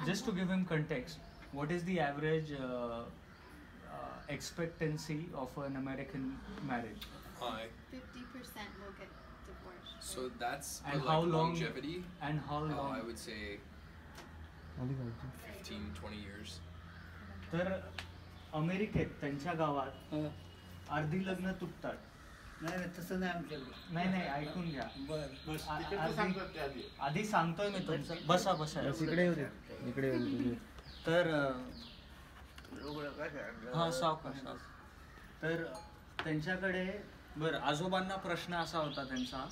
Just to give him context, what is the average expectancy of an American marriage? 50% will get divorced. So that's And like how long? longevity? And how long? I would say 15-20 years. तर अमेरिकेत त्यांच्या गावात अर्धी लग्न तुटतात. नाही तसं नाही आमच्याकडे. नाही ऐकून घ्या. बरं आधी सांगतोय मी तुमचं. बसा इकडे तर हा सावकाश. तर त्यांच्याकडे बरं आजोबांना प्रश्न असा होता त्यांचा.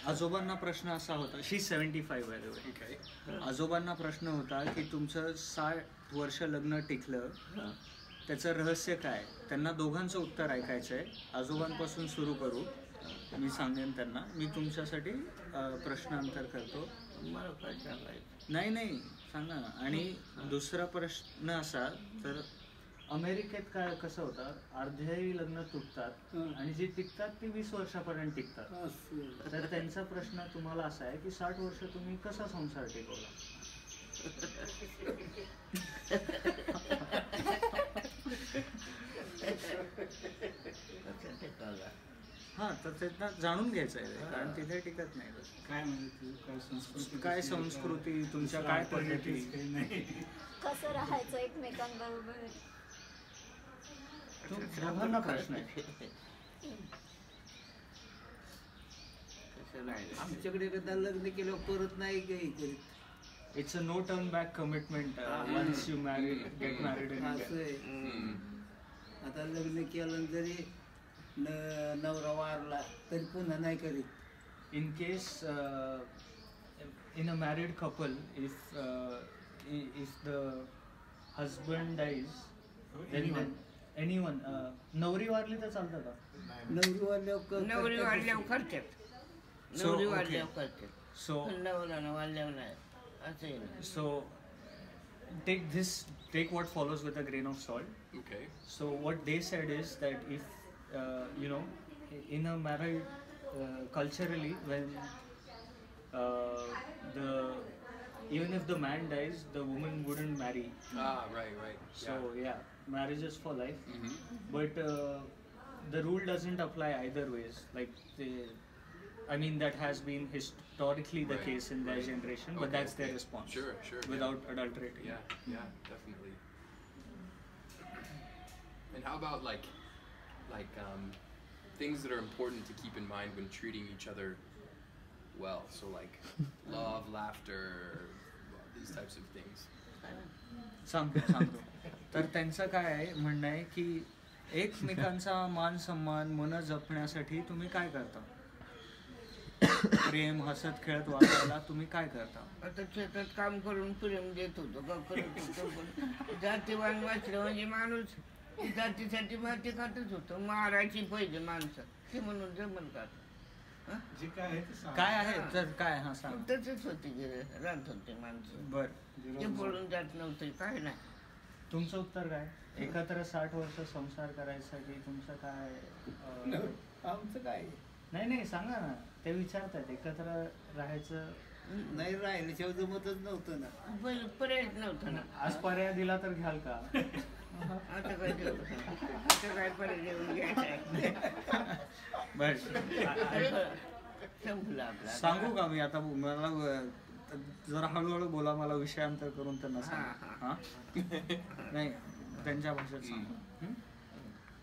आजोबांना प्रश्न असा होता. She 75 by the way. आजोबांना प्रश्न होता की तुमचं 60 वर्ष लग्न टिकलं त्याचं रहस्य काय. त्यांना दोघांचं उत्तर ऐकायचं आहे. आजोबांपासून सुरू करू. मी सांगेन त्यांना. मी तुमच्यासाठी प्रश्नांतर करतो. मला काय सांगायचं. नाही सांगा ना. आणि दुसरा प्रश्न असा तर अमेरिकेत काय कसं होतं अर्धेही लग्न तुटतात आणि जी टिकतात ती 20 वर्षापर्यंत टिकतात. तर त्यांचा प्रश्न तुम्हाला असा आहे की 60 वर्ष तुम्ही कसा संसार टिकवला. हा तर त्यांना जाणून घ्यायचं आहे कारण तिथे टिकत नाही. काय म्हणते काय संस्कृती तुमच्या काय पद्धती कसं राहायचं एकमेकांबरोबर. दोघांना प्रश्न आहे. आमच्याकडे एकदा लग्न केलं परत नाही काही करीत. It's a no turn back commitment once you get married in असं India. आहे. आता लग्न केलं जरी नवरा वारला तरी पुन्हा नाही करीत. In case in a married couple, if the husband dies, anyone नवरी वारली तर चालतं का. नवरी वारल्यावर नवरी वाढल्यावर करतात. नवरी वाढल्यावर करतात. So नवऱ्यानं वाढल्यावर नाही असं आहे ना. so take what follows with a grain of salt. Okay. So what they said is that if in a married culturally when even if the man dies the woman wouldn't marry. Right. So yeah, marriage is for life. Mm-hmm. But the rule doesn't apply either ways. Like I mean that has been historically the case in their generation, but that's their response. Sure. Without adulterating. Yeah, definitely. And how about like things that are important to keep in mind when treating each other well? So like love, laughter, these types of things. सांगतो. तर त्यांचं काय आहे म्हणणं आहे की एकमेकांचा मान सन्मान मन जपण्यासाठी तुम्ही काय करता. प्रेम हसत खेळत वागायला तुम्ही काय करता. आता शेतात काम करून प्रेम देत होतो का करत होतो. पण जातीवान वाचलं म्हणजे माणूस जातीसाठी माती खातच होतो. मारायची पहिले माणसं ते म्हणून जमल का. जे काय आहे ते सांग. काय आहे तर काय. हा सांग. तसेच होते राहत होते माणसं. बर ते पळून जात नव्हते काय नाही. तुमचं उत्तर काय. एकत्र 60 वर्ष संसार करायसाठी तुमचं काय. आमचं काय नाही सांगा ना. ते विचारतात एकत्र राहायचं. नाही राहिल्याशिवाय जमतच नव्हतं ना. पहिलं पर्यायच नव्हतं ना. आज पर्याय दिला तर घ्याल का. आता काय आता काय पर्याय देऊन घ्यायचा. बर संपलं आपला. सांगू का मी आता. मला जरा हळूहळू बोला. मला विषयांतर करून त्यांना सांग. हा नाही त्यांच्या भाषेत सांग.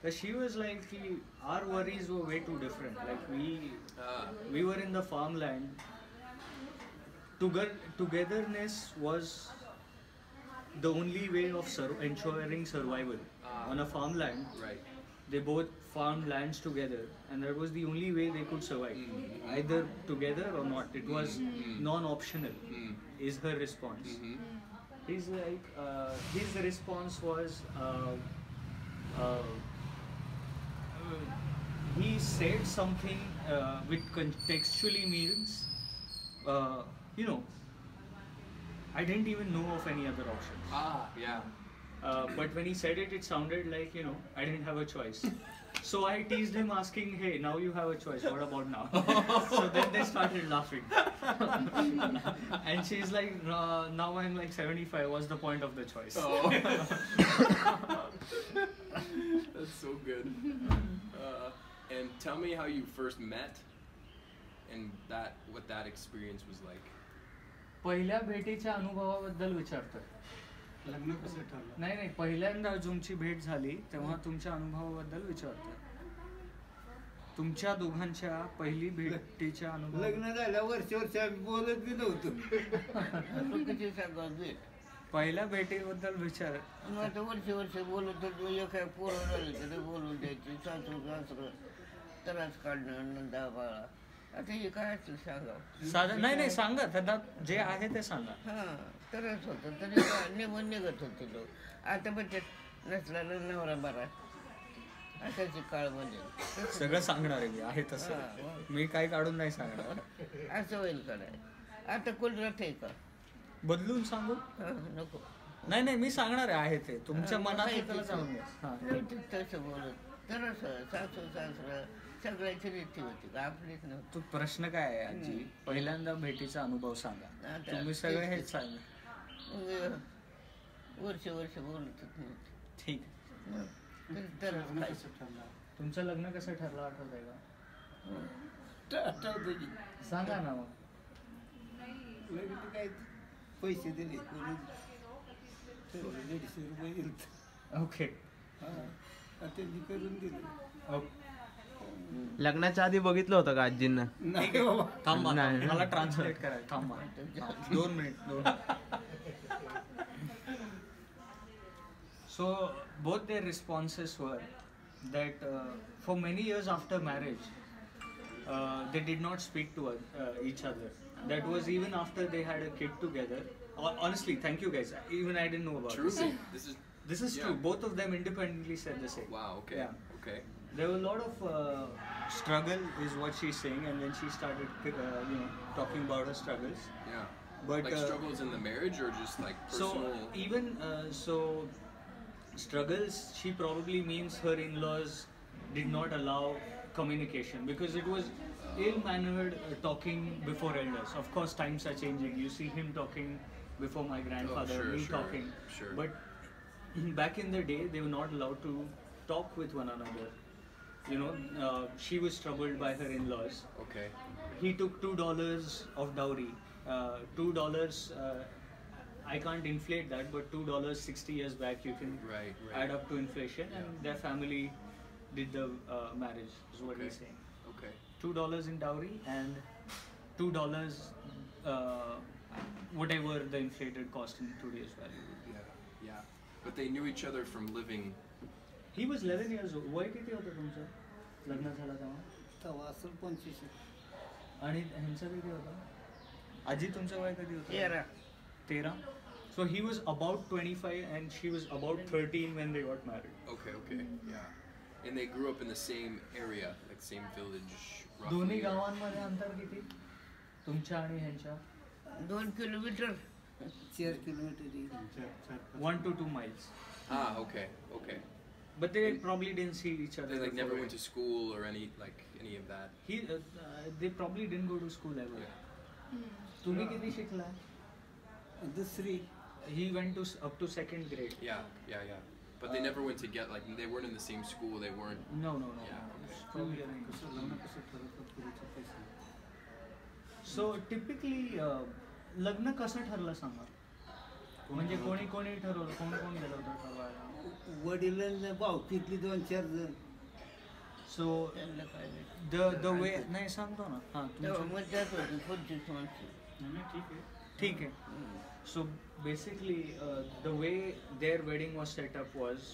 So she was like, our worries were way too different. Like we were in the farmland. Togetherness was the only way of ensuring survival on a farmland. Right. They both farmed lands together, and that was the only way they could survive. Either together or not. It was non-optional. Is her response. He's like, his response was. He said something which contextually means, I didn't even know of any other options. Yeah. But when he said it, it sounded like, I didn't have a choice. So I teased him asking, hey, now you have a choice, what about now? So then they started started laughing. And she's like, now I'm like 75. What's the point of the choice? Oh. That's so good. And tell me how you first met, and what that experience was like. पहिल्या भेटीच्या अनुभवाबद्दल विचारतोय. लग्न कसं ठरलं? नाही पहिल्यांदा तुमची भेट झाली तेव्हा तुमच्या अनुभवाबद्दल विचारतोय. तुमच्या दोघांच्या पहिली भेटीच्या अनुभव. लग्न झाल्या वर्ष आम्ही बोलत बी नव्हतो. तू किती सांगत भेट पहिल्या भेटीबद्दल विचार. मग आता वर्ष बोलत होतो एका पोरं झालं तरी बोलून द्यायची सासू सासरं त्रास काढणं नंदा बाळा आता हे काय असलं सांगा साधं नाही सांगा त्यांना जे आहे ते सांगा. हा त्रास होतं तरी निघून निघत होते लोक. आता बचत नसला नवरा बरा असाची काळ म्हणजे सगळं सांगणार आहे मी आहे तसं. मी काही काढून नाही सांगणार. असं होईल कराय आता कोण राहत आहे का बदलून सांगू. हा, नको नाही मी सांगणार आहे ते तुमच्या हा, मनात आहे त्याला ते. जाऊन द्या. हा. नव्हती तसं बोलत तर सासू सासरं सगळ्याची रीती होती का आपलीच नव्हती. तो प्रश्न काय आहे आजी पहिल्यांदा भेटीचा अनुभव सांगा. आता तुम्ही सगळे तेच- हेच सांगा. मग वर्ष बोलतच नव्हती ठीक. तरच काय कसं ठरलं? तुमचं लग्न कसं ठरलं आठवतंय का? आठवतं की सांगा ना मग. लग्न काय पैसे दिले कोणी ठरवलं, 150 रुपये दिले. ओके. हा, आणि त्यांनी करून दिले. लग्नाच्या आधी बघितलं होतं का आजींना? नाही बाबा. थांबा नाही. मला ट्रान्सलेट करायला थांबा. 2 minute. So both their responses were that for many years after marriage they did not speak to each other. That was even after they had a kid together. Honestly, thank you guys. Even I didn't know about Truly, this. this is This is true. Both of them independently said the same. wow. Okay. Yeah. Okay. There was a lot of struggle is what she's saying, and then she started talking about her struggles. Yeah. But Like struggles in the marriage, or just like personal. so even struggles, she probably means her in-laws did not allow communication because it was ill-mannered talking before elders. Of course, times are changing. You see him talking before my grandfather, sure, me sure, talking. sure. But back in the day, they were not allowed to talk with one another. She was troubled by her in-laws. Okay. He took $2 of dowry. $2. I can't inflate that, but $2 60 years back you can Right. add up to inflation, and their family did the marriage. Is what he's Okay. saying. Okay. $2 in dowry and $2 whatever the inflated cost in today's value would be. Yeah. Yeah. But they knew each other from living. He was 11 years old. वय किती होतं तुमचं लग्न झालं तेव्हा? तेव्हा असेल 25. आणि ह्यांचं किती होतं? आजी तुमचं वय कधी होतं? 13. So he was about 25 and she was about 13 when they got married. Okay. Okay. Yeah. And they grew up in the same area, like same village. दोन्ही Roughly. गावांमध्ये अंतर किती? तुमच्या आणि ह्यांच्या? 2 किलोमीटर 4 किलोमीटर येईल. 1 to 2 miles. Ah. Okay. Okay. But they probably didn't see each other. They like never before. went to school or any of that. They probably didn't go to school ever. तुम्ही किती शिकला? दुसरी He went to up to 2nd grade. Yeah. But they never went to get like they weren't in the same school. They weren't. No. Yeah, okay. Probably arranged. कसं लग्न कसं ठरवतात पुरीचं पैसे? So typically लग्न कसं ठरलं सांगा? म्हणजे कोणी ठरवलं? कोण गेलं होतं ठरवायला? वडिलांना भावकीतली 2-4 जण. So त्यांना काय नाही. the way नाही सांगतो ना. हां तेव्हा तुमचं मज्जाच होती 25 माणसं. ठीक आहे. So basically the way their wedding was set up was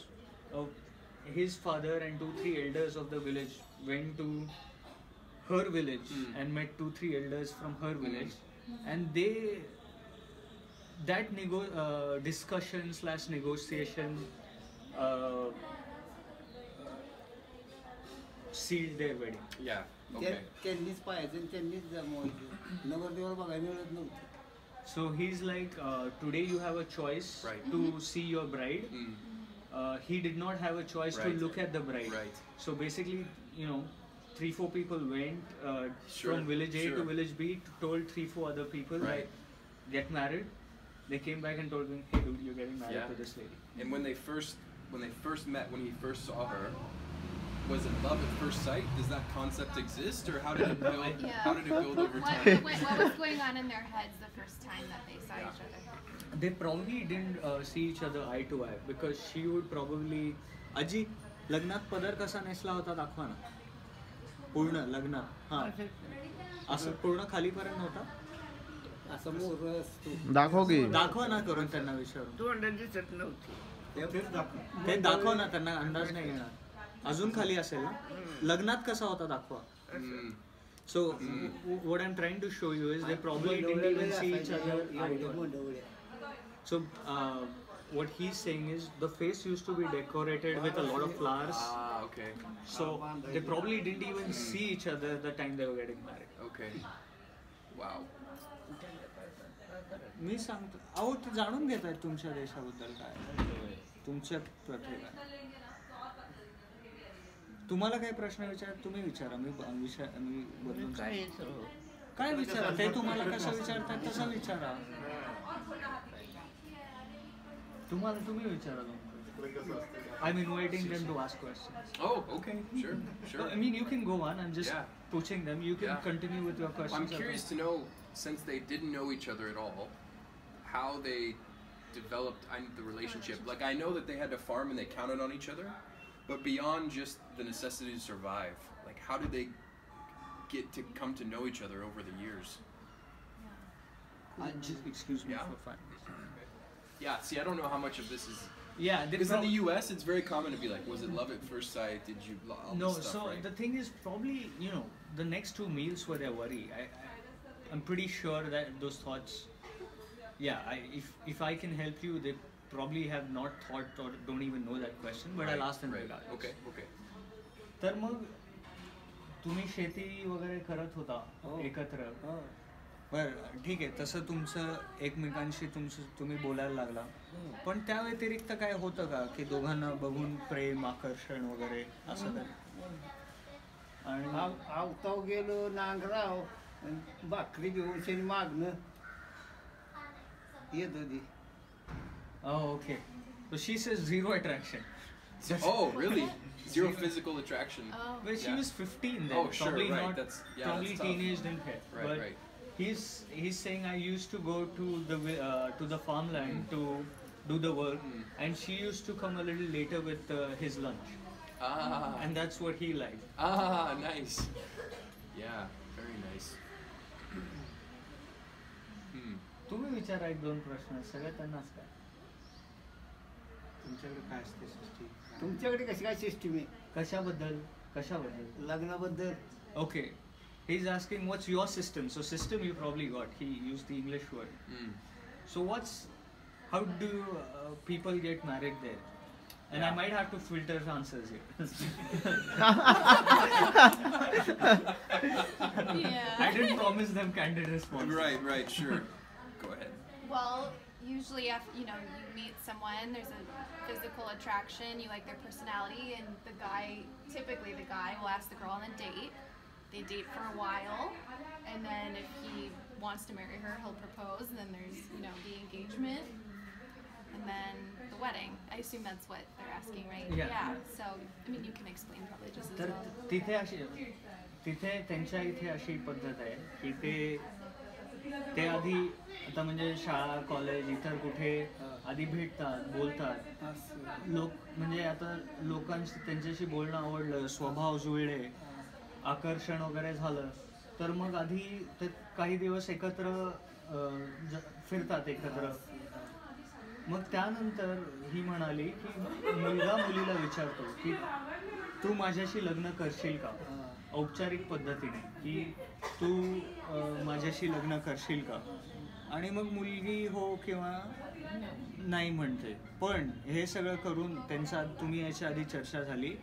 his father and 2-3 elders of the village went to her village and met 2-3 elders from her village, and that discussion / negotiation sealed their wedding. Yeah. Okay. त्यांनीच पाहायचं आणि त्यांनीच जमवायचं. नवरदेवाला बघायला मिळत नव्हतं. So he's like, today you have a choice Right. to see your bride. He did not have a choice to Right. look at the bride. Right. So basically, 3-4 people went Sure, from village A sure. to village B, told 3-4 other people, Right. like, get married. They came back and told me, hey dude, you're getting married Yeah. to this lady. And when they first met, when he first saw her, was it love at first sight? Does that concept exist, or how did it build? Yeah. How did it build over What, time? what was going on in their heads the first time that they saw each other? They probably didn't see each other eye to eye because she would probably, आजी लग्नात पदर कसा नेसला होता दाखवा ना. पूर्ण लग्नात हा असं पूर्ण खालीपर्यंत नव्हता. असं मोर असतो दाखव की दाखवा ना करून त्यांना विचारून. तोंड दिसत नव्हती. ते दाखव ना, त्यांना अंदाज नाही येणार. अजून खाली असेल ना. लग्नात कसा होता दाखवा. Mm. So what I'm trying to show you is they probably didn't even see each other eye to eye. So what he's saying is the face used to be decorated with a lot of flowers. Ah, okay, So they probably didn't even see each other the time they were getting married. okay. Wow. मी सांगतो अहो ते जाणून घेत आहेत तुमच्या देशाबद्दल काय, तुमच्या प्रथे काय. तुम्हाला काही प्रश्न विचार तुम्ही विचारा. मी बदलून काय सांगतो. काय विचारा ते तुम्हाला कसं विचारतात तसं विचारा. तुम्ही विचारा. I'm inviting them to ask questions. Oh, okay, sure, sure. I mean, you can go on. I'm just Yeah. pushing them. You can Yeah. continue with your questions. I'm curious to know, since they didn't know each other at all, how they developed the relationship. Like, I know that they had to farm and they counted on each other, but beyond just the necessity to survive, like, how did they get to come to know each other over the years? Just excuse me Yeah. for 5 minutes. Yeah, see, I don't know how much of this is. Yeah, they Because in the US, it's very common to be like, was it love at first sight? Did you all no. this stuff, So right? the thing is, probably the next 2 meals were their worry. I'm pretty sure that those thoughts. Yeah, if I can help you, they probably have not thought or don't even know that question. But I'll ask them right. regardless. Okay, okay. तर मग तुम्ही शेती वगैरे करत होता हो. एकत्र. बरं ठीक आहे, तसं तुमचं एकमेकांशी तुम्ही बोलायला लागला. पण त्या व्यतिरिक्त काय होतं का की दोघांना बघून प्रेम आकर्षण वगैरे असं काही. आणि आवताव गेलो नांगराव भाकरी घेऊन शेण मागणं येत होती. Okay. So she says zero attraction. Oh, really? Zero physical attraction. Oh. Well, she Yeah. was 15 then. Oh, sure, probably right, not. that's- yeah, probably that's tough. teenage didn't care. Right, but right. He's saying I used to go to the farmland to do the work, and she used to come a little later with his lunch, Ah, and that's what he liked. nice. Yeah, very nice. तुम्ही विचारा 1-2 प्रश्न सगळ्यात त्यांनाच काय. तुमच्याकडे काय असते system? तुमच्याकडे कशी काय सिस्टीम आहे कशाबद्दल. लग्नाबद्दल? Okay, he's asking what's your system. So system you probably got. He used the English word. Mm. So how do people get married there? And I Yeah. might have to filter answers here. Yeah. I didn't promise them candid responses. Right, sure. Go ahead. Well, usually after you meet someone, there's a physical attraction. You like their personality, and typically the guy will ask the girl on a date. They date for a while, and then if he wants to marry her, he'll propose, and then there's the engagement, and then the wedding. I assume that's what they're asking, right? Yeah. So I mean, you can explain probably just as तर well. तिथे त्यांच्या इथे अशी पद्धत आहे की ते आधी आता म्हणजे शाळा कॉलेज इतर कुठे आधी भेटतात बोलतात. लोक म्हणजे आता लोकांशी त्यांच्याशी बोलणं आवडलं, स्वभाव जुळले, आकर्षण वगैरे झालं तर मग आधी ते काही दिवस एकत्र फिरतात एकत्र. मग त्यानंतर ही म्हणाली की मुलगा मुलीला विचारतो की तू माझ्याशी लग्न करशील का, औपचारिक पद्धतीने की तू माझ्याशी लग्न करशील का. आणि मग मुलगी हो किंवा नाही म्हणते. पण हे सगळं करून त्यांचा तुम्ही याच्या आधी चर्चा झाली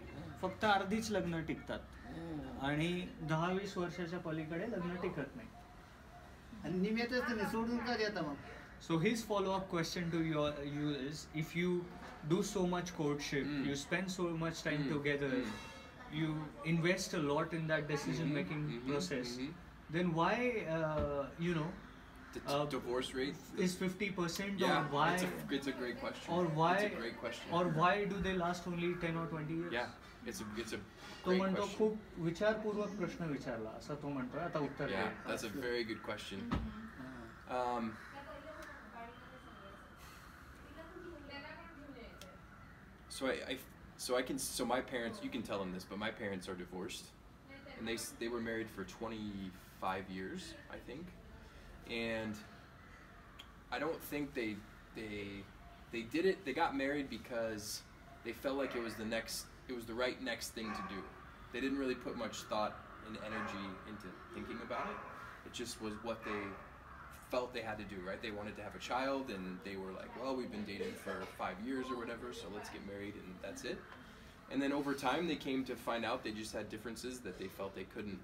फक्त अर्धीच लग्न टिकतात आणि 10-20 वर्षाच्या पलीकडे लग्न टिकत नाही. आणि निमित्तच तुम्ही सोडून का देता मग? So his follow-up question to you is, if you do so much courtship, you spend so much time together, you invest a lot in that decision making process, then why The divorce rate is 50% yeah, or why it's a great question. or why It's a great question. or why do they last only 10 or 20 years? Yeah, it's a तो great म्हणतो question. खूप विचारपूर्वक प्रश्न विचारला असं तो म्हणतोय आता उत्तर Yeah, they. that's a very good question. So my parents, you can tell them this, but my parents are divorced, and they were married for 25 years, I think, and I don't think they did it. They got married because they felt like it was the right next thing to do. They didn't really put much thought and energy into thinking about it. It just was what they felt they had to do, right? They wanted to have a child, and they were like, well, we've been dating for 5 years or whatever, so let's get married, and that's it. And then over time, they came to find out they just had differences that they felt they couldn't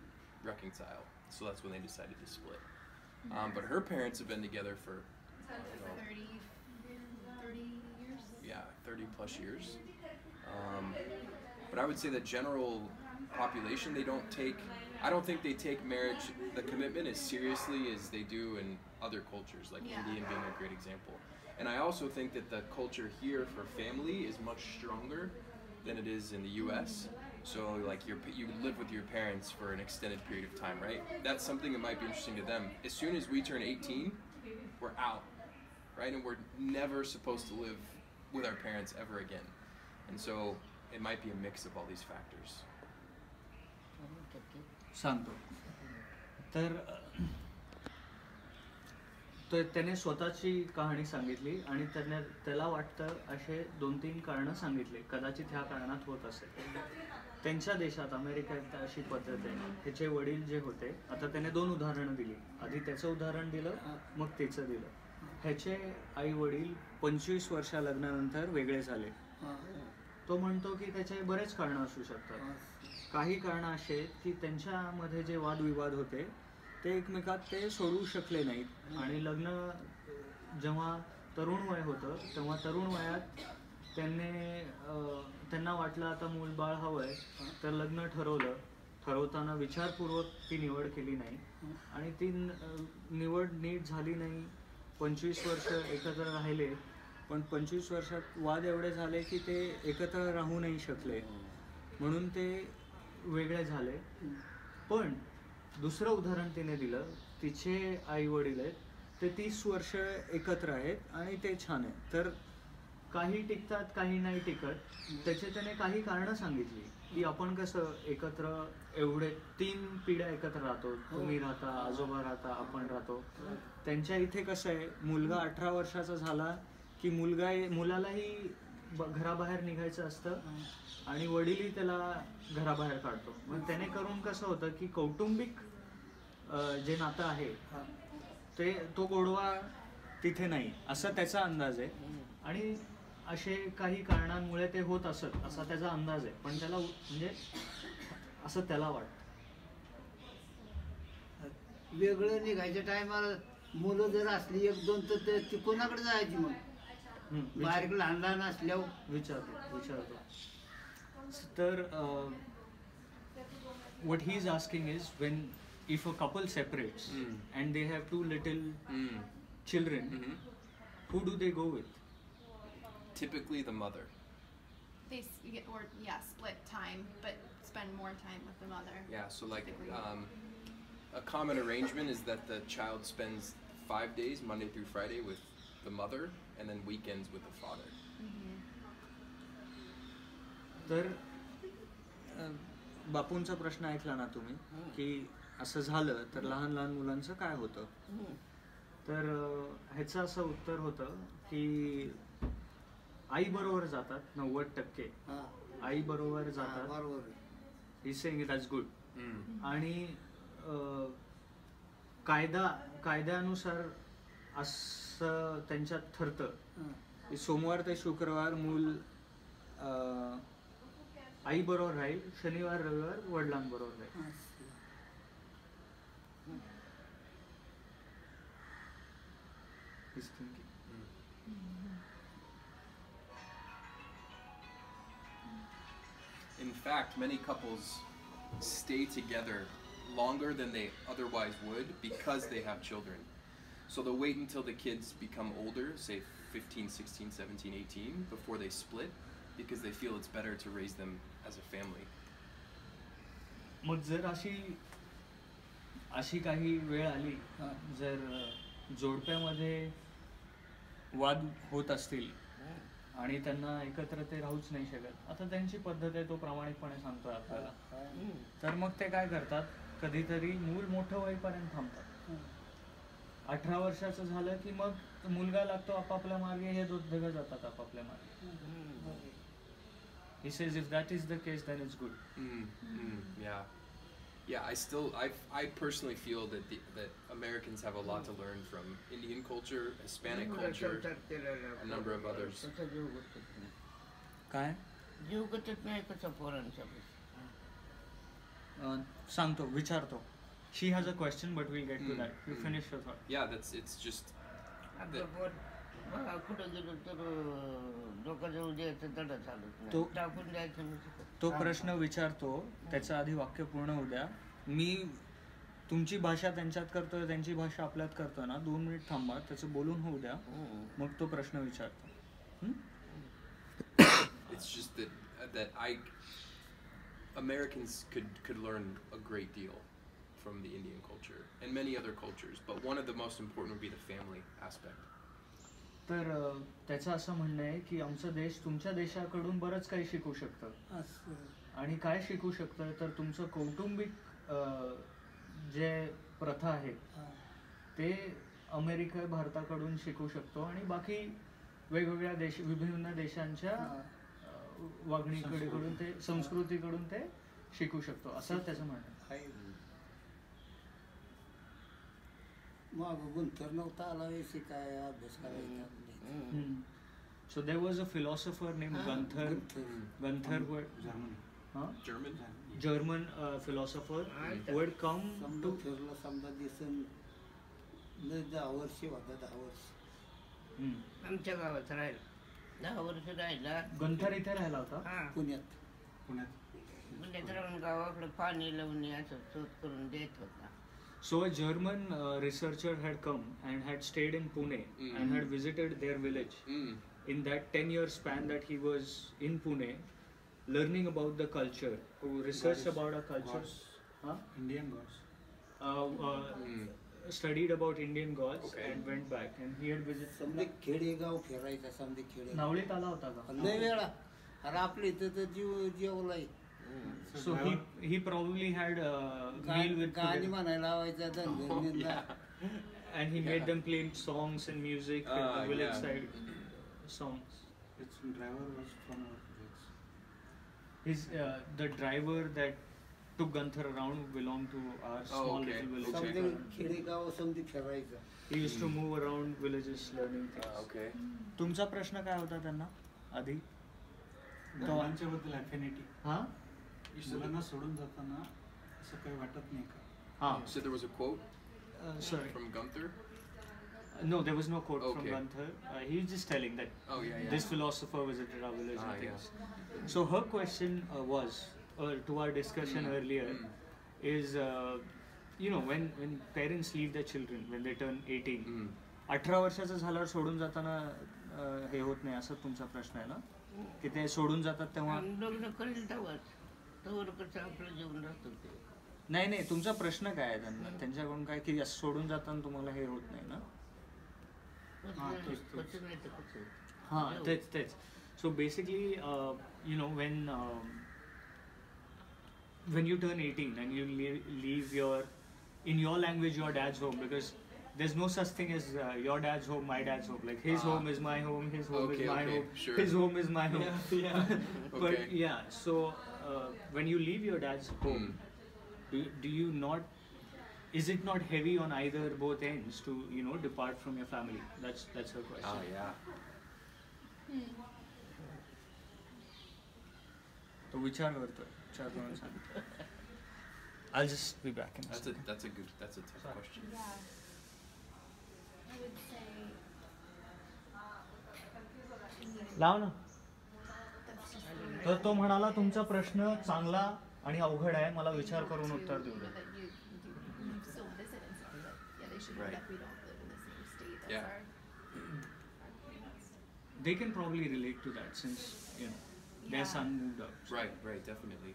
reconcile. So that's when they decided to split. But her parents have been together for, 30 years. yeah, 30 plus years. But I would say the general population, I don't think they take marriage, the commitment, as seriously as they do in other cultures, like Yeah. Indian being a great example. And I also think that the culture here for family is much stronger than it is in the U.S. So like you live with your parents for an extended period of time, right? That's something that might be interesting to them. As soon as we turn 18, we're out, right? And we're never supposed to live with our parents ever again. And so it might be a mix of all these factors. सांगतो तर त्याने स्वतःची कहाणी सांगितली आणि त्याला वाटतं असे 2-3 कारणं सांगितले, कदाचित ह्या कारणात होत असेल. त्यांच्या देशात अमेरिकेत अशी पद्धत आहे, त्याचे वडील जे होते, आता त्याने 2 उदाहरणं दिली, आधी त्याचं उदाहरण दिलं मग त्याचं दिलं. ह्याचे आई वडील 25 वर्ष लग्नानंतर वेगळे झाले. तो म्हणतो की त्याचे बरेच कारणं असू शकतात. काही कारणं अशी आहेत की त्यांच्यामध्ये जे वादविवाद होते ते एकमेकात ते सोडवू शकले नाहीत आणि लग्न जेव्हा तरुण वय होतं तेव्हा तरुण वयात त्यांना वाटलं आता मूलबाळ हवं आहे, तर लग्न ठरवताना विचारपूर्वक ती निवड केली नाही आणि ती निवड नीट झाली नाही. 25 वर्ष एकत्र राहिले, पण 25 वर्षात वाद एवढे झाले की ते एकत्र राहू नाही शकले, म्हणून ते वेगळे झाले. पण दुसरं उदाहरण तिने दिलं, तिचे आई वडील आहेत ते 30 वर्ष एकत्र आहेत आणि ते छान आहे. तर काही टिकतात काही नाही टिकत. त्याने काही कारणं सांगितली की आपण कसं एकत्र एवढे 3 पिढ्या एकत्र राहतो, तुम्ही राहता, आजोबा राहता, आपण राहतो. त्यांच्या इथे कसं आहे, मुलगा 18 वर्षाचा झाला की मुलालाही घराबाहेर निघायचं असतं आणि वडीलही त्याला घराबाहेर काढतो. मग त्याने करून कसं होतं की कौटुंबिक जे नातं आहे तो गोडवा तिथे नाही असा त्याचा अंदाज आहे. आणि असे काही कारणांमुळे ते होत असत असा त्याचा अंदाज आहे, पण त्याला म्हणजे असं त्याला वाटतं. वेगळं निघायच्या टायमाला मुलं जर असली 1-2 तर ती कोणाकडे जायची मग बाहेर लहान लहान असल्यावर विचारतो. तर what he is asking is, when if a couple separates and they have 2 little children, who do they go with? Typically the mother. They split time, but spend more time with the mother. Yeah, so like a common arrangement is that the child spends 5 days, Monday through Friday, with the mother, and then weekends with the father. तर बापूंचा प्रश्न ऐकला ना तुम्ही की असं झालं तर लहान लहान मुलांचं काय होतं. तर ह्याचं असं उत्तर होतं की आई बरोबर जातात 90%, आई बरोबर जातात. बरोबर. He saying that's good. आणि कायद्यानुसार असं त्यांच्यात ठरतं की सोमवार ते शुक्रवार मूल आई बरोबर राहील, शनिवार रविवार वडिलांबरोबर राहील. in fact, many couples stay together longer than they otherwise would because they have children. So they'll wait until the kids become older, say 15, 16, 17, 18, before they split, because they feel it's better to raise them as a family. मग जर अशी काही वेळ आली जर जोडप्यामध्ये वाद होत असतील आणि त्यांना एकत्र ते राहूच नाही शकत, आता त्यांची पद्धत आहे, तो प्रामाणिकपणे सांगतोय आपल्याला, तर मग ते काय करतात, कधीतरी मूल मोठं होईपर्यंत थांबतात. 18 वर्षाचं झालं की मग मुलगा लागतो आपापल्या मार्गे, हे दोघं जातात आपापल्या मार्गे. He says if that is the case, then it's good. Yeah. I personally feel that Americans have a lot to learn from Indian culture, Hispanic culture, a number of others. काय जीव गतच नाही कसं पोरांचा. सांगतो, विचारतो. She has a question, but we'll get to that. You finish your thought. Yeah, it's just आपलं पोर बघा कुठं गेलो तर लोकांजवळ द्यायचं दडा चालत नाही, तो- टाकून द्यायचं नाही. तो प्रश्न विचारतो, त्याचं आधी वाक्य पूर्ण होऊ द्या. मी तुमची भाषा त्यांच्यात करतोय, त्यांची भाषा आपल्यात करतोय ना, 2 मिनिट थांबा, त्याचं बोलून होऊ द्या, मग तो प्रश्न विचारतो. it's just that Americans could learn a great deal from the Indian culture and many other cultures, but one of the most important would be the family aspect. तर त्याचं असं म्हणणं आहे की आमचा देश तुमच्या देशाकडून बरंच काही शिकू शकतं, आणि काय शिकू शकतं तर तुमचं कौटुंबिक जे प्रथा आहेत ते अमेरिका भारताकडून शिकू शकतो, आणि बाकी वेगवेगळ्या विभिन्न देशांच्या वागणीकडून ते, संस्कृतीकडून ते शिकू शकतो, असं त्याचं म्हणणं आहे. मग गुंतर नव्हता आला शिकाय अभ्यास करायचा. So there was a philosopher named Gunther. Gunther would German philosopher who had come समजा फिरलं, समजा दिसून 10 वर्ष होता, 10 वर्ष आमच्या गावात राहिला, 10 वर्ष राहिला. गंथर इथे राहिला होता. हा पुण्यात. पुण्यात राहून गावाकडे पाणी लावून असं शोध करून देत होता. So a German researcher had come and had stayed in Pune and had visited their village. In that 10-year span that he was in Pune, learning about the culture, who researched about a culture, Indian gods. Studied about Indian gods and went back, and he had visited. समजे खेडेगाव फिरायचा, समजे खेडे नावळीत आला होता का? लय वेळा. अरे आपल्या इथं तर जेवलाय. So he probably had meal with गाणी them. म्हणायला लावायचा, धनगरींना. And he made them play songs and music with the village side songs. Its driver was from our village. His the driver that took Gunther around belonged to our small little village. समजे खेडेगाव समजे फिरायचा. He used to move around villages learning things. Okay. तुमचा प्रश्न काय होता त्यांना आधी? मुलांच्याबद्दल affinity. हा? मुलांना सोडून जाताना असं काही वाटत नाही का? हा. So there was a quote Sorry. from Gunther. No, there was no quote from Okay. Gunther. He was just telling that Oh yeah. this philosopher visited our village and yeah. things. So her question was, to our discussion earlier, is you know, when parents leave their children when they turn 18, 18 वर्षाचं झाल्यावर सोडून जाताना हे होत नाही, असं तुमचा प्रश्न आहे ना, की ते सोडून जातात तेव्हा? लग्न करेल तेव्हाच, तोवर कसं आपलं जीवन राहतं ते. नाही, तुमचा प्रश्न काय आहे त्यांना, त्यांच्याकडून काय की असं सोडून जाताना तुम्हाला हे होत नाही ना? कसं नाही तर कसं. हां, तेच. So basically, you know, when you turn 18 and you leave in your language, your dad's home, because there's no such thing as your dad's home, my dad's home. Like his home is my home, his home is my home, sure. his home is my home. Yeah. But Okay. yeah, so when you leave your dad's home, do you not? Is it not heavy on both ends to, you know, depart from your family? That's her question. Oh yeah. तो विचार करतोय, विचार करून सांग. I'll just be back in a second. That's a tough question. Yeah. I would say लाव ना. that's just तर तो म्हणाला तुमचा प्रश्न चांगला आणि अवघड आहे, मला विचार करून उत्तर देऊ That they. you still visit and stuff, but yeah, they should know Right. that we don't live in the same state as Yeah. our parents. They can probably relate to that since their Yeah. son moved out. Right, definitely.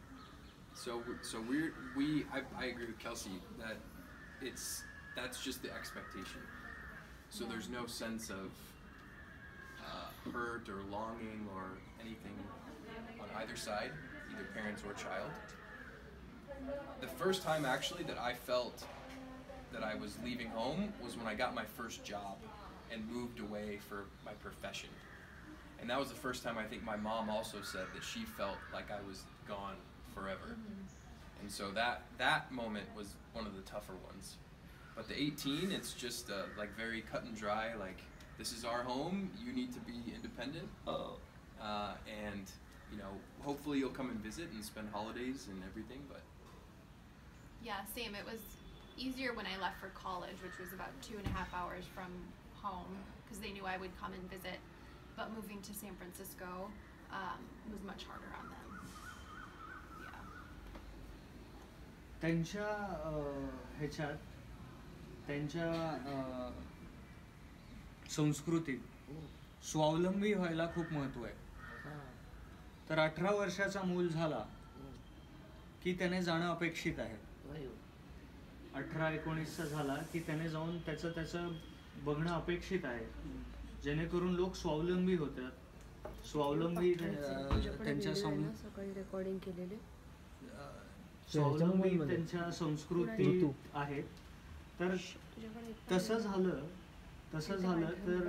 So I agree with Kelsey that that's just the expectation. So there's no sense of hurt or longing or anything on either side, either parents or child. The first time actually that I felt that I was leaving home was when I got my first job and moved away for my profession. And that was the first time I think my mom also said that she felt like I was gone forever. And so that moment was one of the tougher ones. But the 18, it's just like very cut and dry, like this is our home, you need to be independent. And hopefully you'll come and visit and spend holidays and everything, but Yeah, same. It was easier when I left for college, which was about 2.5 hours from home, because they knew I would come and visit. But moving to San Francisco was much harder on them. Yeah. त्यांच्या ह्याच्यात त्यांच्या संस्कृतीत स्वावलंबी व्हायला खूप महत्व आहे. तर 18 वर्षाचा मूल झाला की त्याने जाणं अपेक्षित आहे. 18-19चा झाला की त्याने जाऊन त्याचं बघणं अपेक्षित आहे, जेणेकरून लोक स्वावलंबी होतात. स्वावलंबी त्यांच्या सकाळी रेकॉर्डिंग केलेले स्वावलंबी त्यांच्या संस्कृती आहेत. तर तसं झालं तर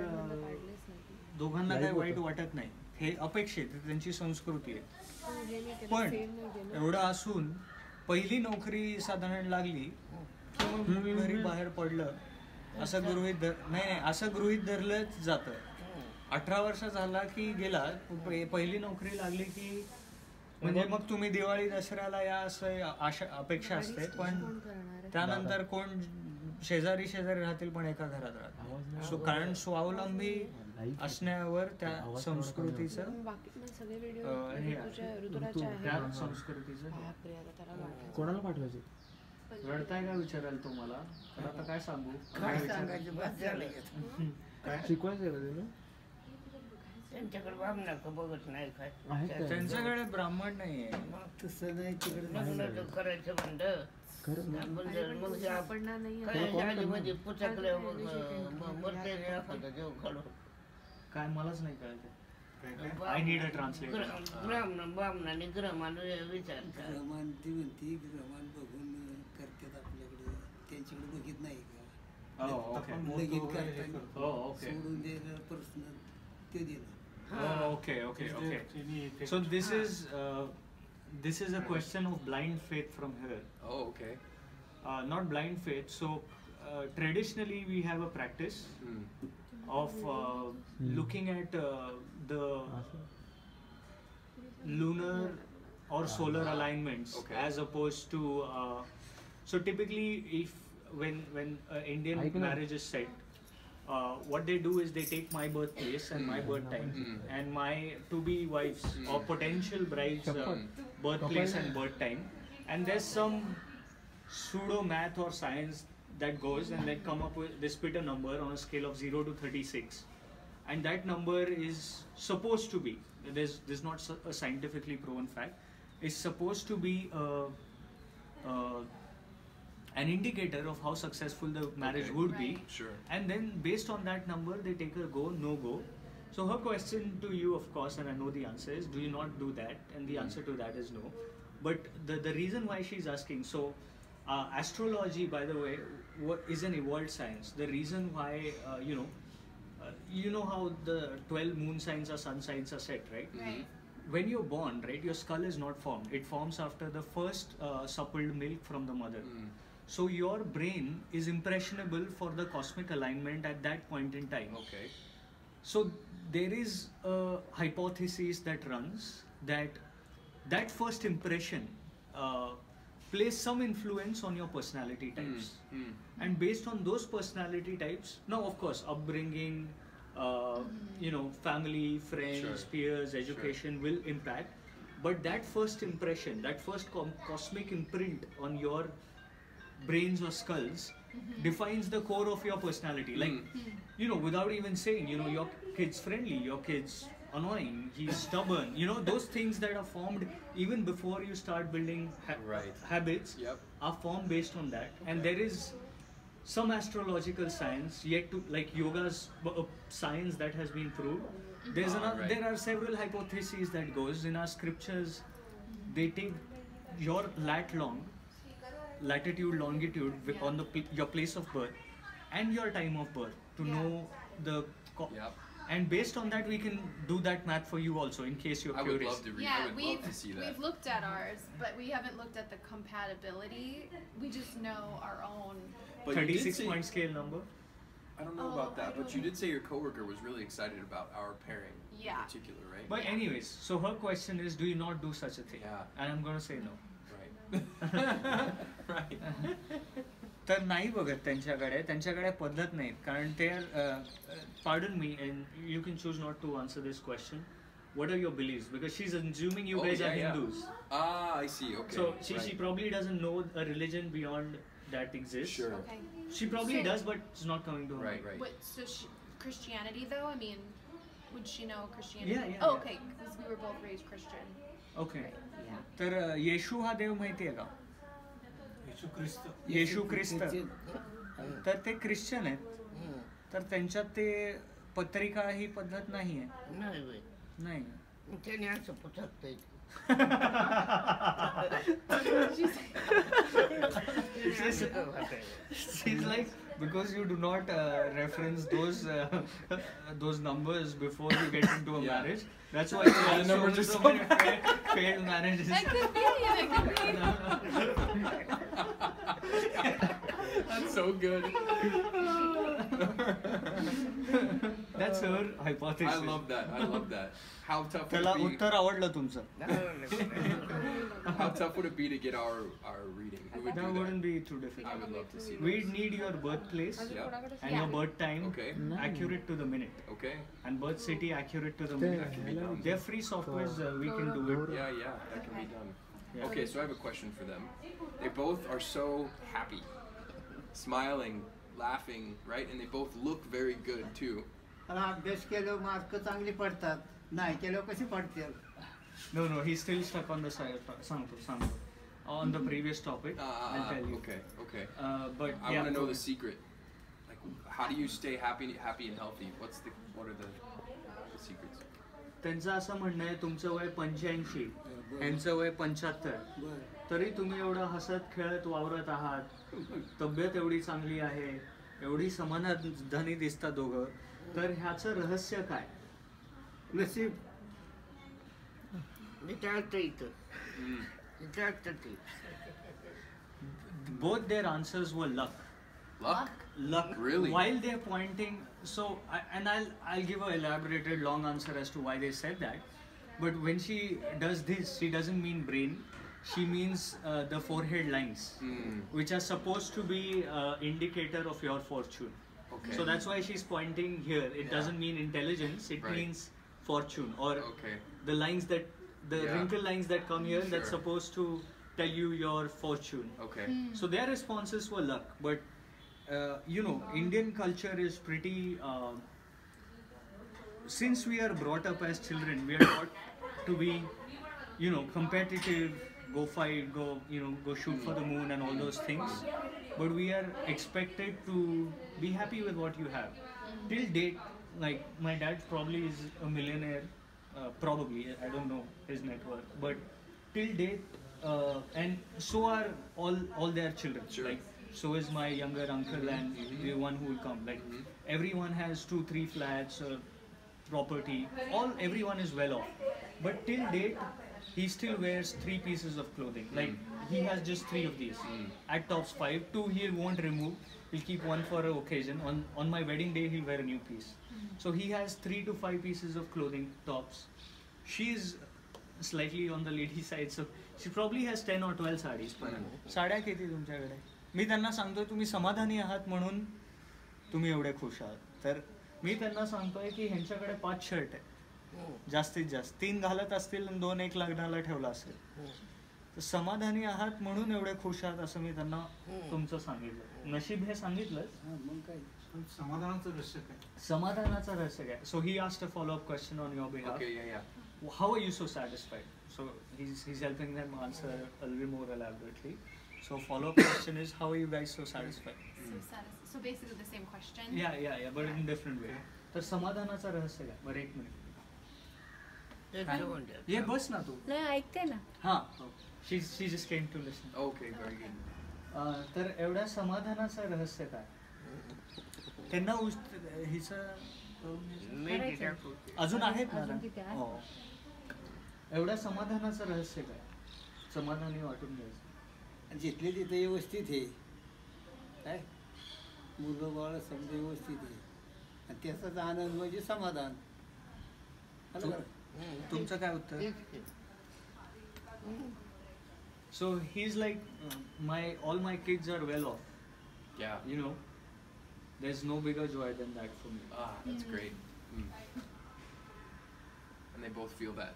दोघांना काही वाईट वाटत नाही, हे अपेक्षित आहे, त्यांची संस्कृती आहे. पण एवढं असून पहिली नोकरी साधारण लागली की मग मूल घरी बाहेर पडलं असं गृहीत धरलंच जातं. 18 वर्ष झाला की गेला, पहिली नोकरी लागली की म्हणजे मग तुम्ही दिवाळी दसऱ्याला या असं अपेक्षा असते. पण त्यानंतर कोण शेजारी राहतील पण एका घरात राहतील. कारण स्वावलंबी असण्यावर त्या संस्कृतीचं त्या संस्कृतीचं कोणाला पाठवायचे? रडताय का विचाराल तुम्हाला? तर आता काय सांगू, काय सांगायचं बस झालं. काय शिकवायचं का तुला? त्यांच्याकडे बाबनाक बघत नाही काय. आहे का? त्यांच्याकडे ब्राह्मण नाहीये. तसं नाही तिकडे लग्न तर करायचं बंद. मग ते आपण नाही काय आधीमध्ये पुचकल्या मरते एखादा देव काढून. काय मलाच नाही कळत. I need a translator. ब्राह्मणाने ग्रहाने विचारतात. ग्रहमान ती म्हणती ग्रहमान बघून करतात आपल्याकडे, त्यांच्याकडे बघित नाही का? लगीन करताना सोडून द्यायला प्रश्न ते दिला. Okay. So this is a question of blind faith from her. oh, okay. Not blind faith. So traditionally we have a practice of looking at the lunar or solar alignments, Okay. as opposed to so typically when Indian marriage is set, what they do is they take my birthplace and my birth time and my to-be wife's or potential bride's birthplace and birth time, and there's some pseudo math or science that goes and they come up with, they spit a number on a scale of 0 to 36, and that number is supposed to be, there's not a scientifically proven fact, is supposed to be an indicator of how successful the marriage Okay. would be. Right. Sure. And then based on that number they take a go, no go. So her question to you, of course, and I know the answer is, do you not do that? And the answer to that is no. But the reason why she's asking, so astrology, by the way, is an evolved science. The reason why you know how the 12 moon signs or sun signs are set, right? Right. When you're born, right, your skull is not formed. It forms after the first suppled milk from the mother. So your brain is impressionable for the cosmic alignment at that point in time. Okay. So there is a hypothesis that runs that first impression plays some influence on your personality types. And based on those personality types, now of course upbringing, family, friends, Sure. peers, education will impact. but that first impression, that first cosmic imprint on your brains or skulls defines the core of your personality. Like, you know, without even saying, you know, your kid's friendly, your kid's annoying, he's stubborn, you know, those things that are formed even before you start building habits are formed based on that. And there is some astrological science yet to, like yoga's science that has been proved. There's there are several hypotheses that goes in our scriptures. They take your latitude, longitude on your place of birth and your time of birth to know the and based on that we can do that math for you also in case you're curious. I would love to read. Yeah, I would love to see that. We've looked at ours, but we haven't looked at the compatibility. We just know our own. But 36-point scale number. I don't know about that, but you did say your coworker was really excited about our pairing in particular, right? But anyways, so her question is, do you not do such a thing? And I'm gonna say no. Right. तर नाही बघत त्यांच्याकडे पद्धत नाही कारण ते pardon me and you can choose not to answer this question. What are your beliefs? Because she's assuming you guys are Hindus. Ah, I see. Okay. So she probably doesn't know a religion beyond that exists. Sure. Okay. She probably does, but it's not coming to her. Right. What, so Christianity though? I mean, would she know Christianity? Yeah. Oh, okay, because we were both raised Christian. Okay. तर येशू हा देव माहितीये का? येशू ख्रिस्त तर ते Christian आहेत तर त्यांच्यात ते पत्रिका ही पद्धत नाहीये. नाही त्याने असं पुसकतंय. She's like, because you do not reference those numbers before you get into a marriage. That's why the number just so many failed marriages. That could be. That's so good. That's her hypothesis. I love that. How tough त्याला उत्तर आवडलं तुमचं. How tough would it be to get our reading? Who would That wouldn't be too difficult. I would love to see. We'd need your birthplace and your birth time accurate to the minute. Okay. And birth city accurate to the minute. They're free softwares. We can do it. Yeah, that can be done. Okay, so I have a question for them. They both are so happy, smiling, laughing, right? And they both look very good too. अभ्यास केलं mark चांगली पडतात नाही केलं कशी पडतील. No, he's still stuck on the side. Sampo. On the previous topic, I'll tell you. Okay. But I want to know the secret. Like, how do you stay happy and healthy? What are the secrets? त्यांचं असं म्हणणं आहे तुमचं वय 85, यांचं वय 75, तरी तुम्ही एवढं हसत खेळत वावरत आहात, तब्येत एवढी चांगली आहे, एवढी समाधानी दिसतात दोघं, तर ह्याचं रहस्य काय? नशीब. Both their answers were luck. Luck. Really? While they're pointing, so I'll give an elaborated long answer as to why they said that. But when she does this, she doesn't mean brain. She means the forehead lines, which are supposed to be indicator of your fortune. Okay. So that's why she's pointing here. It doesn't mean intelligence. It means fortune, or the lines that wrinkle lines that come here. That's supposed to tell you your fortune. Okay. So their responses were luck, but Indian culture is pretty. Since we are brought up as children, we are taught to be, competitive, go fight, go shoot for the moon and all those things. But we are expected to be happy with what you have. Till date, like my dad probably is a millionaire, probably, I don't know his net worth, but till date, and so are all their children. Like, so is my younger uncle and the one who will come. Like, everyone has 2-3 flats, property, everyone is well off. But till date, he still wears 3 pieces of clothing. Like, he has just 3 of these. At tops 5, 2 he won't remove. He'll keep 1 for an occasion. On my wedding day, he'll wear a new piece. So he has 3 to 5 pieces of clothing, tops. She's slightly on the lady side, so she probably has 10 or 12 sarees. साड्या किती तुमच्याकडे? मी त्यांना सांगतोय तुम्ही समाधानी आहात म्हणून तुम्ही एवढे खुश आहात. तर मी त्यांना सांगतोय की ह्यांच्याकडे 5 शर्ट आहे जास्तीत जास्त 3 घालत असतील आणि 2-1 लग्नाला ठेवला असेल. तर समाधानी आहात म्हणून एवढे खुश आहात असं मी त्यांना तुमचं सांगितलं. नशीब हे सांगितलंच. मग काय पण समाधानाचं रहस्य काय? समाधानाचं रहस्य काय? सो ही asked a follow-up question on your behalf. Okay, yeah. How are you so satisfied? So he's helping them answer a little more elaborately. So follow-up question is, how are you guys so satisfied? So basically the same question. Yeah, but in different way. तर समाधानाचं रहस्य काय? बरं, 1 minute. ये बस ना तू. नाही ऐकते ना. हा, she just came to listen. Okay, very good. तर एवढ्या समाधानाचं रहस्य काय? त्यांना हिचं अजून आहेत ना? अजून किती आहे? हो. एवढ्या समाधानाचं रहस्य काय? समाधानी वाटून घ्यायचं. जिथले तिथे व्यवस्थित आहे काय, मुलं बाळ समजा व्यवस्थित आहे आणि त्याचाच आनंद म्हणजे समाधान. तुमचं काय उत्तर? So he's like, all my kids are well off. Yeah. You know, there's no bigger joy than that for me. That's great. And they both feel that.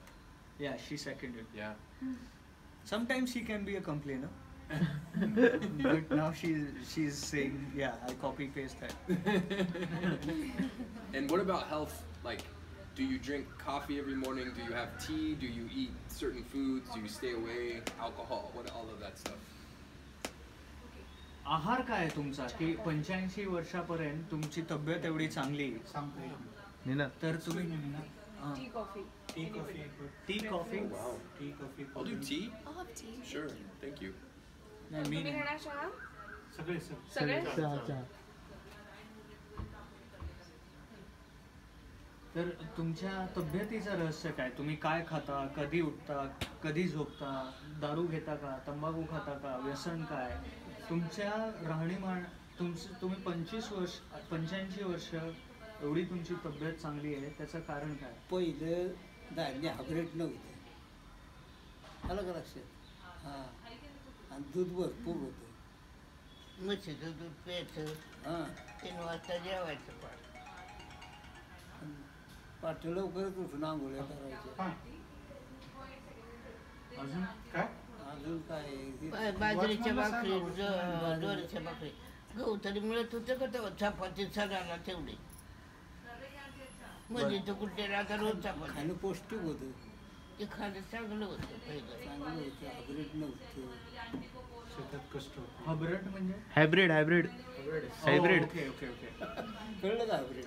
Yeah, she seconded. Yeah. Sometimes she can be a complainer. But now she's saying, yeah, I copy paste that. And what about health? Like, do you drink coffee every morning? Do you have tea? Do you eat certain foods? Do you stay away? Alcohol? What all of that stuff? आहार काय आहे तुमचा की 85 वर्षापर्यंत तुमची तब्येत एवढी चांगली सांगता येत नाही. तर तुम्ही Tea, coffee. Tea coffee. Tea coffee Wow. Tea coffee. I'll do tea. I'll have tea. Sure. Thank you. नाही मी नाही. सगळे चहा. तर तुमच्या तब्येतीचं रहस्य काय? तुम्ही काय खाता, कधी उठता, कधी झोपता, दारू घेता का, तंबाखू खाता का, व्यसन काय? तुमच्या राहणीमान तुम्ही 85 वर्ष एवढी तुमची तब्येत चांगली आहे, त्याचं कारण काय? पहिलं धान्य हायब्रिड नव्हतं, आलं का लक्षात? हां, आणि दूध भरपूर होतं. म्हशीचं दूध प्यायचं, हां, 3 वाजता जेवायचं. पाठ लवकरच उठून आंघोळ्या करायच्या. अजून काय? अजून काय बाजरीच्या भाकरी, ज्वारीच्या भाकरी, गहू तरी मिळत होतं का तेव्हा? चपाती सणाला तेवढी, म्हणजे तो कुठे राहता रोज चपाती. खाणं पौष्टिक होतं, ते खाणं चांगलं होतं पहिलं. चांगलं होतं, हायब्रिड नव्हतं. शेतात कष्ट होतं. हायब्रिड म्हणजे हायब्रिड ओके कळलं का hybrid?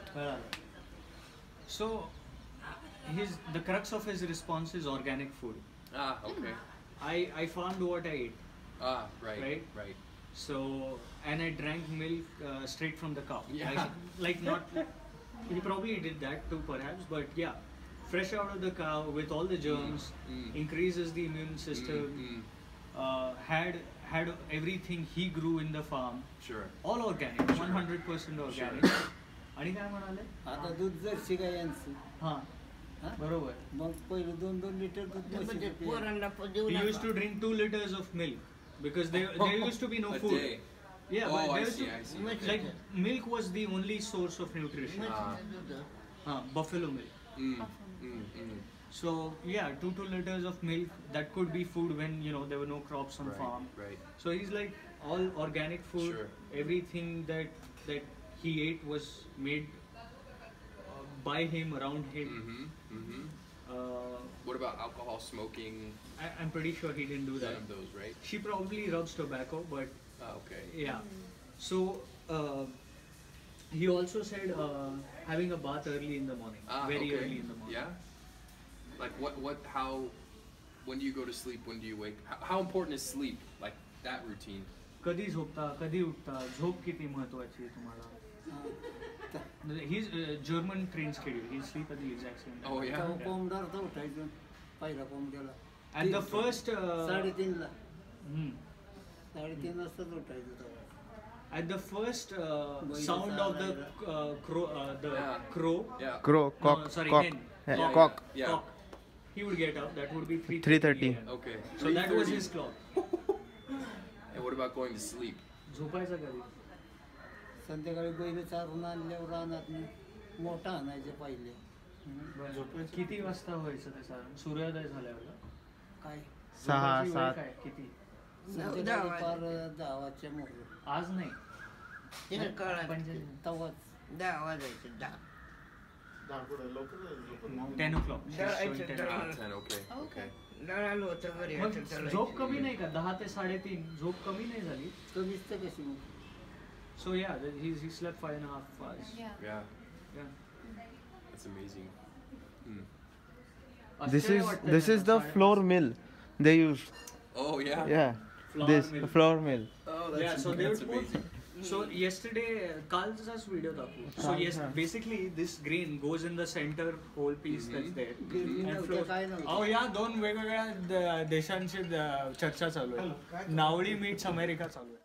So the crux of his response is organic food. Okay. I farmed what I ate. Right. So, and I drank milk straight from the cow. Yeah. Like not, he probably did that too perhaps, but yeah, fresh out of the cow with all the germs, increases the immune system, had everything he grew in the farm. Sure. All organic, 100% organic. आणि काय म्हणाले? आता दूध Jersey गायांचं. हां, बरोबर. मग पहिलं 2-2 litre दूध म्हणजे म्हशीचं पोरांना देऊ He used नका. to drink 2 liters of milk because there used to be no A food. day. Yeah, Oh, but I there used see. to, I see. like milk was the only source of nutrition. म्हशीचं दूध. Buffalo milk. So yeah, 2 liters of milk, that could be food when there were no crops on farm. Right. So he's like all organic food. Sure. Everything that he ate was made by him, around him. What about alcohol, smoking? I'm pretty sure he didn't do None that. of those, right? She probably rubs tobacco, but Okay. yeah. So he also said having a bath early in the morning, very okay. early in the morning. Yeah. Like how? When do you go to sleep? When do you wake? How important is sleep? Like that routine. कधी झोपता, कधी उठता, झोप किती महत्वाची आहे तुम्हाला? He's German train schedule. He'll sleep at the exact same time. Oh yeah. कोंबडावर उठायचं पहिला कोंबड्याला At the first 3:30ला hmm. 3:30 वाजताच उठायचं तेव्हा. At the first sound of the crow, Yeah. Crow, cock, no, sorry, cock. hen, Cock. Yeah. cock, he would get up. That would be 3:30. Okay. So that was 3:30. his clock. And what about going to sleep? झोपायचा कधी? संध्याकाळी बैल चारून आणल्यावर रानात मोठा आणायचे पहिले बरं. किती वाजता व्हायचं ते साधारण सूर्योदय झाल्यावर का? काय 6, झोपायची वेळ 7. काय किती? संध्याकाळी पार 10 वाजच्या मोहर आज नाही ते कळत तवाच 10 वाजायचे 10. 10 o'clock. दळायचं, 10. दळायचं. 10, okay. Okay. दळालं होतं घरी मग आता दळायचं. झोप कमी नाही का 10 ते 3:30 झोप कमी नाही झाली? कमीच तर कशी मग सो या he slept 5.5 hours. Yeah. Yeah, Yeah. that's amazing. Hmm. This आश्चर्य is वाटतं this is the त्यांना floor mill they use. Oh yeah. Yeah. Flour This mill. floor mill. Oh, Yeah, so they that's would put. amazing. So yesterday, कालचाच video दाखवू. So yes, basically this grain goes in the center whole piece that's there. गिरणी And नव्हत्या, flows. काय नव्हतं. अहो या 2 वेगवेगळ्या देशांची चर्चा चालू आहे. नावडी मीट्स अमेरिका चालू आहे.